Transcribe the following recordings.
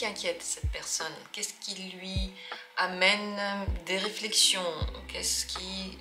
inquiète cette personne? Qu'est-ce qui lui amène des réflexions? Qu'est-ce qui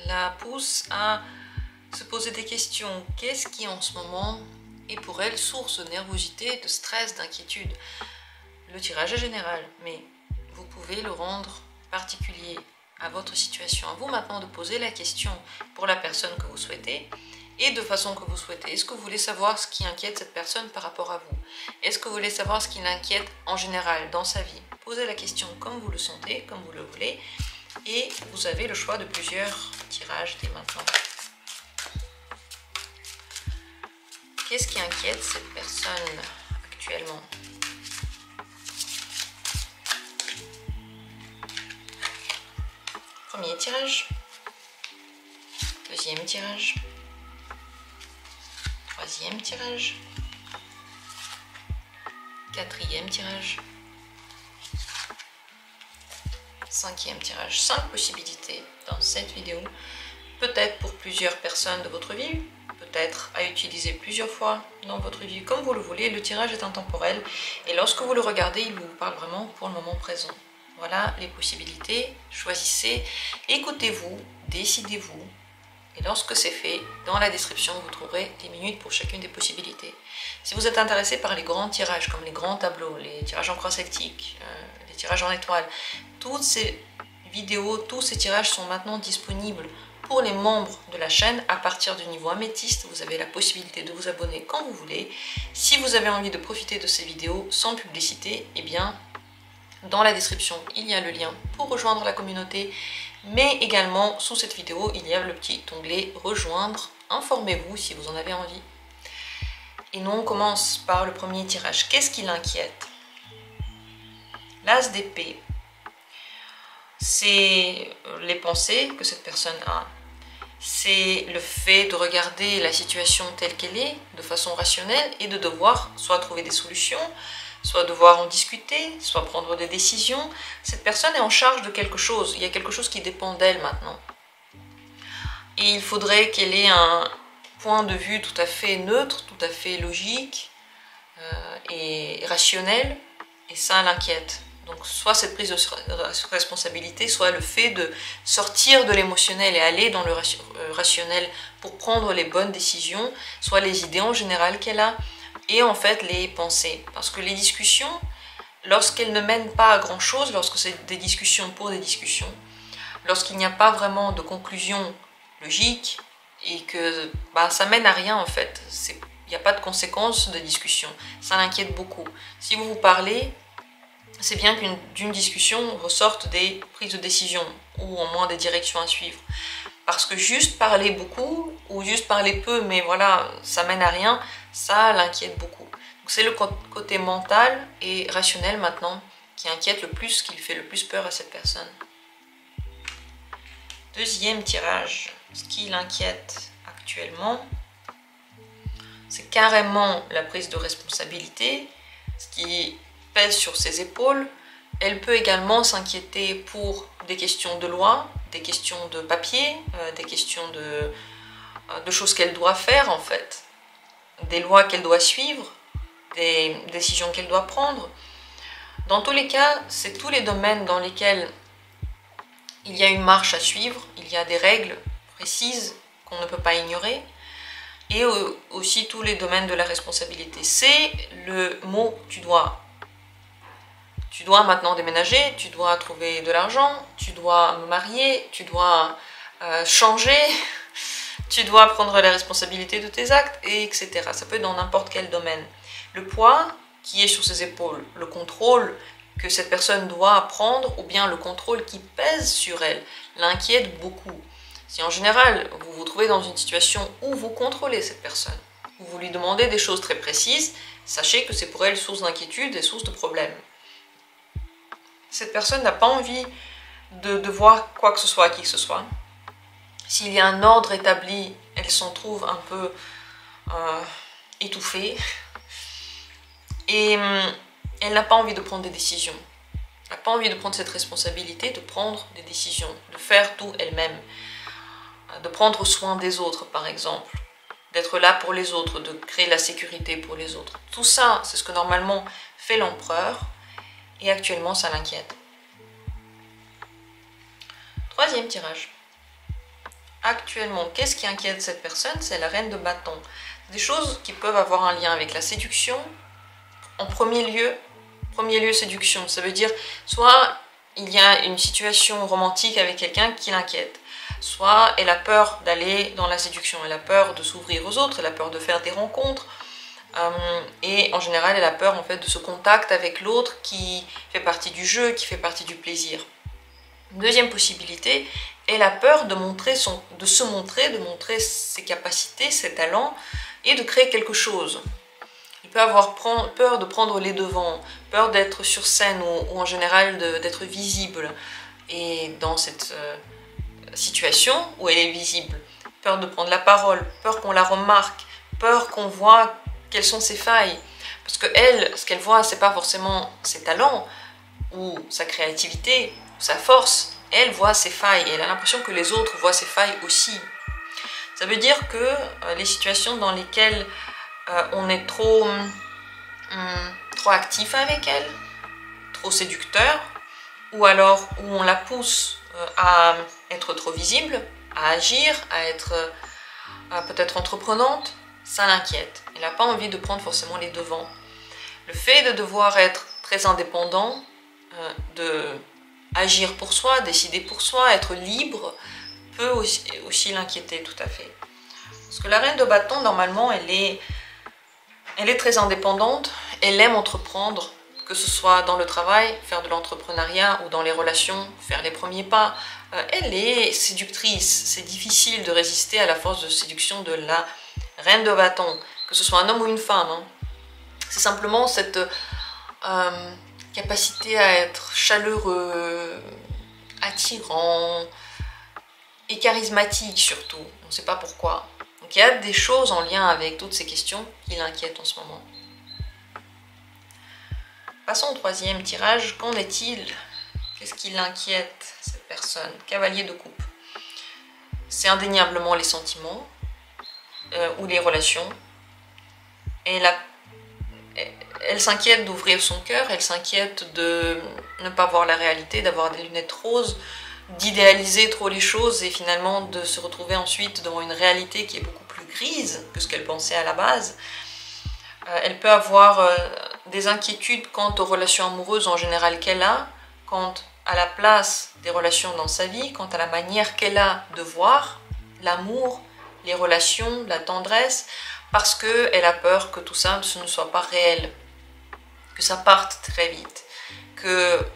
la pousse à se poser des questions? Qu'est-ce qui en ce moment est pour elle source de nervosité, de stress, d'inquiétude? Le tirage est général, mais vous pouvez le rendre particulier à votre situation. À vous maintenant de poser la question pour la personne que vous souhaitez et de façon que vous souhaitez. Est-ce que vous voulez savoir ce qui inquiète cette personne par rapport à vous? Est-ce que vous voulez savoir ce qui l'inquiète en général dans sa vie? Posez la question comme vous le sentez, comme vous le voulez, et vous avez le choix de plusieurs tirages dès maintenant. Qu'est-ce qui inquiète cette personne actuellement? Premier tirage, deuxième tirage, troisième tirage, quatrième tirage, cinquième tirage. 5 possibilités dans cette vidéo, peut-être pour plusieurs personnes de votre vie, peut-être à utiliser plusieurs fois dans votre vie, comme vous le voulez. Le tirage est intemporel et lorsque vous le regardez, il vous parle vraiment pour le moment présent. Voilà les possibilités, choisissez, écoutez-vous, décidez-vous. Et lorsque c'est fait, dans la description, vous trouverez des minutes pour chacune des possibilités. Si vous êtes intéressé par les grands tirages, comme les grands tableaux, les tirages en croix celtique, les tirages en étoile, toutes ces vidéos, tous ces tirages sont maintenant disponibles pour les membres de la chaîne. À partir du niveau améthyste, vous avez la possibilité de vous abonner quand vous voulez. Si vous avez envie de profiter de ces vidéos sans publicité, eh bien, dans la description, il y a le lien pour rejoindre la communauté, mais également sous cette vidéo, il y a le petit onglet rejoindre. Informez-vous si vous en avez envie. Et nous, on commence par le premier tirage. Qu'est-ce qui l'inquiète? L'as d'épée, c'est les pensées que cette personne a. C'est le fait de regarder la situation telle qu'elle est, de façon rationnelle, et de devoir soit trouver des solutions, soit devoir en discuter, soit prendre des décisions. Cette personne est en charge de quelque chose. Il y a quelque chose qui dépend d'elle maintenant. Et il faudrait qu'elle ait un point de vue tout à fait neutre, tout à fait logique et rationnel. Et ça l'inquiète. Donc soit cette prise de responsabilité, soit le fait de sortir de l'émotionnel et aller dans le rationnel pour prendre les bonnes décisions, soit les idées en général qu'elle a, et en fait les pensées. Parce que les discussions, lorsqu'elles ne mènent pas à grand chose, lorsque c'est des discussions pour des discussions, lorsqu'il n'y a pas vraiment de conclusion logique et que ça mène à rien en fait, il n'y a pas de conséquences de discussion, ça l'inquiète beaucoup. Si vous vous parlez, c'est bien d'une discussion ressortent des prises de décision ou au moins des directions à suivre. Parce que juste parler beaucoup ou juste parler peu, mais voilà, ça mène à rien, ça l'inquiète beaucoup. C'est le côté mental et rationnel maintenant qui inquiète le plus, qui fait le plus peur à cette personne. Deuxième tirage, ce qui l'inquiète actuellement, c'est carrément la prise de responsabilité, ce qui pèse sur ses épaules. Elle peut également s'inquiéter pour des questions de loi, des questions de papier, des questions de choses qu'elle doit faire en fait, des lois qu'elle doit suivre, des décisions qu'elle doit prendre. Dans tous les cas, c'est tous les domaines dans lesquels il y a une marche à suivre, il y a des règles précises qu'on ne peut pas ignorer, et aussi tous les domaines de la responsabilité. C'est le mot « tu dois ». Tu dois maintenant déménager, tu dois trouver de l'argent, tu dois me marier, tu dois changer, tu dois prendre la responsabilité de tes actes, etc. Ça peut être dans n'importe quel domaine. Le poids qui est sur ses épaules, le contrôle que cette personne doit prendre, ou bien le contrôle qui pèse sur elle, l'inquiète beaucoup. Si en général, vous vous trouvez dans une situation où vous contrôlez cette personne, où vous lui demandez des choses très précises, sachez que c'est pour elle source d'inquiétude et source de problème. Cette personne n'a pas envie de devoir quoi que ce soit à qui que ce soit. S'il y a un ordre établi, elle s'en trouve un peu étouffée. Et elle n'a pas envie de prendre des décisions. Elle n'a pas envie de prendre cette responsabilité, de prendre des décisions, de faire tout elle-même. De prendre soin des autres, par exemple. d'être là pour les autres, de créer la sécurité pour les autres. Tout ça, c'est ce que normalement fait l'empereur, et actuellement ça l'inquiète. Troisième tirage. Actuellement, qu'est-ce qui inquiète cette personne? C'est la reine de bâton. Des choses qui peuvent avoir un lien avec la séduction. En premier lieu séduction. Ça veut dire soit il y a une situation romantique avec quelqu'un qui l'inquiète, soit elle a peur d'aller dans la séduction, elle a peur de s'ouvrir aux autres, elle a peur de faire des rencontres, et en général elle a peur en fait de ce contact avec l'autre qui fait partie du jeu, qui fait partie du plaisir. Deuxième possibilité, elle a peur de se montrer, de montrer ses capacités, ses talents et de créer quelque chose. Il peut avoir peur de prendre les devants, peur d'être sur scène ou en général d'être visible. Et dans cette situation où elle est visible, peur de prendre la parole, peur qu'on la remarque, peur qu'on voit quelles sont ses failles. Parce que elle, ce qu'elle voit, c'est pas forcément ses talents ou sa créativité, ou sa force. Elle voit ses failles et elle a l'impression que les autres voient ses failles aussi. Ça veut dire que les situations dans lesquelles on est trop actif avec elle, trop séducteur, ou alors où on la pousse à être trop visible, à agir, à être peut-être entreprenante, ça l'inquiète. Elle n'a pas envie de prendre forcément les devants. Le fait de devoir être très indépendant, de agir pour soi, décider pour soi, être libre, peut aussi l'inquiéter tout à fait. Parce que la reine de bâton, normalement, elle est très indépendante, elle aime entreprendre, que ce soit dans le travail, faire de l'entrepreneuriat ou dans les relations, faire les premiers pas. Elle est séductrice, c'est difficile de résister à la force de séduction de la reine de bâton, que ce soit un homme ou une femme. Hein. C'est simplement cette capacité à être chaleureux, attirant et charismatique surtout, on ne sait pas pourquoi. Donc il y a des choses en lien avec toutes ces questions qui l'inquiètent en ce moment. Passons au troisième tirage. Qu'en est-il? Qu'est-ce qui l'inquiète, cette personne? Cavalier de coupe. C'est indéniablement les sentiments ou les relations. Et elle s'inquiète d'ouvrir son cœur, elle s'inquiète de ne pas voir la réalité, d'avoir des lunettes roses, d'idéaliser trop les choses et finalement de se retrouver ensuite devant une réalité qui est beaucoup plus grise que ce qu'elle pensait à la base. Elle peut avoir des inquiétudes quant aux relations amoureuses en général qu'elle a, quant à la place des relations dans sa vie, quant à la manière qu'elle a de voir l'amour, les relations, la tendresse, parce qu'elle a peur que tout ça ne soit pas réel, que ça parte très vite, que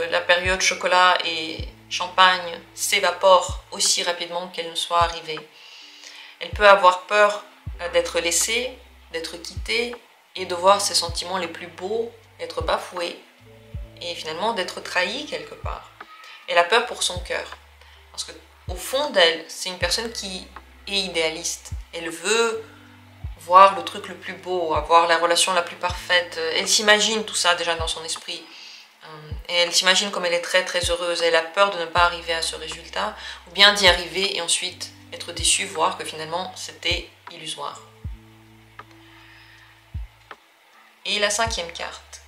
la période chocolat et champagne s'évapore aussi rapidement qu'elle ne soit arrivée. Elle peut avoir peur d'être laissée, d'être quittée et de voir ses sentiments les plus beaux être bafoués et finalement d'être trahie quelque part. Elle a peur pour son cœur parce qu'au fond d'elle, c'est une personne qui est idéaliste. Elle veut voir le truc le plus beau, avoir la relation la plus parfaite. Elle s'imagine tout ça déjà dans son esprit. Et elle s'imagine comme elle est très très heureuse. Elle a peur de ne pas arriver à ce résultat, ou bien d'y arriver et ensuite être déçue, voir que finalement c'était illusoire. Et la cinquième carte.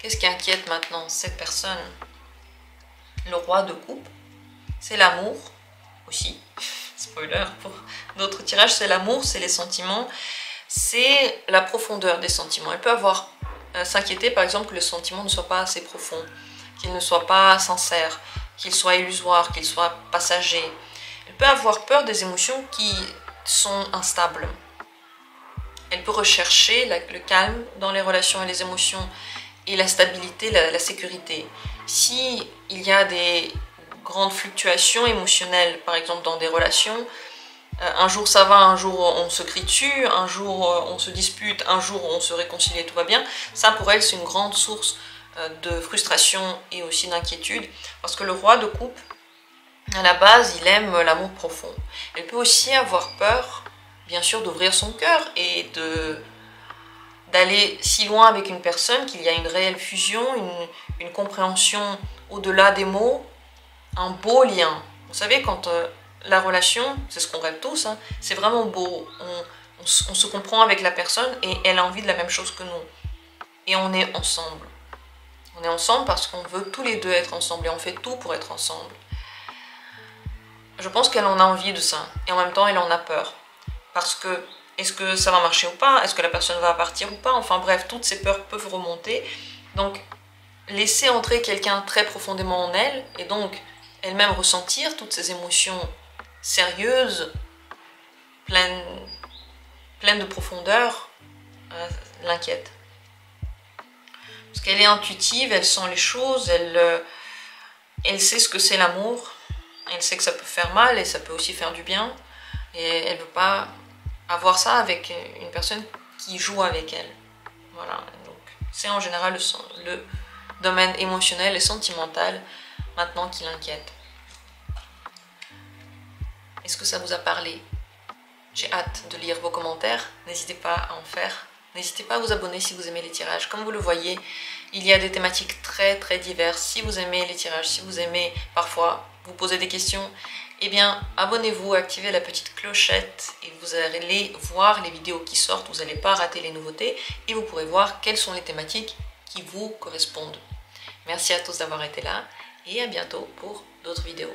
Qu'est-ce qui inquiète maintenant cette personne? Le roi de coupe. C'est l'amour aussi. Spoiler pour d'autres tirages, c'est l'amour, c'est les sentiments. C'est la profondeur des sentiments. Elle peut avoir s'inquiéter par exemple que le sentiment ne soit pas assez profond, qu'il ne soit pas sincère, qu'il soit illusoire, qu'il soit passager. Elle peut avoir peur des émotions qui sont instables. Elle peut rechercher le calme dans les relations et les émotions et la stabilité, la sécurité. Si il y a des grandes fluctuations émotionnelles, par exemple dans des relations, un jour ça va, un jour on se crie dessus, un jour on se dispute, un jour on se réconcilie et tout va bien, ça pour elle c'est une grande source de frustration et aussi d'inquiétude, parce que le roi de coupe, à la base, il aime l'amour profond. Elle peut aussi avoir peur, bien sûr, d'ouvrir son cœur et d'aller si loin avec une personne qu'il y a une réelle fusion, une compréhension au-delà des mots, un beau lien. Vous savez, quand la relation, c'est ce qu'on rêve tous, hein, c'est vraiment beau. On se comprend avec la personne et elle a envie de la même chose que nous. Et on est ensemble. On est ensemble parce qu'on veut tous les deux être ensemble et on fait tout pour être ensemble. Je pense qu'elle en a envie de ça. Et en même temps, elle en a peur. Parce que, est-ce que ça va marcher ou pas? Est-ce que la personne va partir ou pas? Enfin bref, toutes ces peurs peuvent remonter. Donc, laisser entrer quelqu'un très profondément en elle, et donc elle-même ressentir toutes ces émotions sérieuses, pleines de profondeur, l'inquiète. Parce qu'elle est intuitive, elle sent les choses, elle sait ce que c'est l'amour, elle sait que ça peut faire mal et ça peut aussi faire du bien, et elle ne veut pas avoir ça avec une personne qui joue avec elle. Voilà, donc c'est en général le domaine émotionnel et sentimental maintenant qui l'inquiète. Est-ce que ça vous a parlé? J'ai hâte de lire vos commentaires, n'hésitez pas à en faire. N'hésitez pas à vous abonner si vous aimez les tirages. Comme vous le voyez, il y a des thématiques très très diverses. Si vous aimez les tirages, si vous aimez parfois vous poser des questions, eh bien abonnez-vous, activez la petite clochette et vous allez voir les vidéos qui sortent. Vous n'allez pas rater les nouveautés et vous pourrez voir quelles sont les thématiques qui vous correspondent. Merci à tous d'avoir été là et à bientôt pour d'autres vidéos.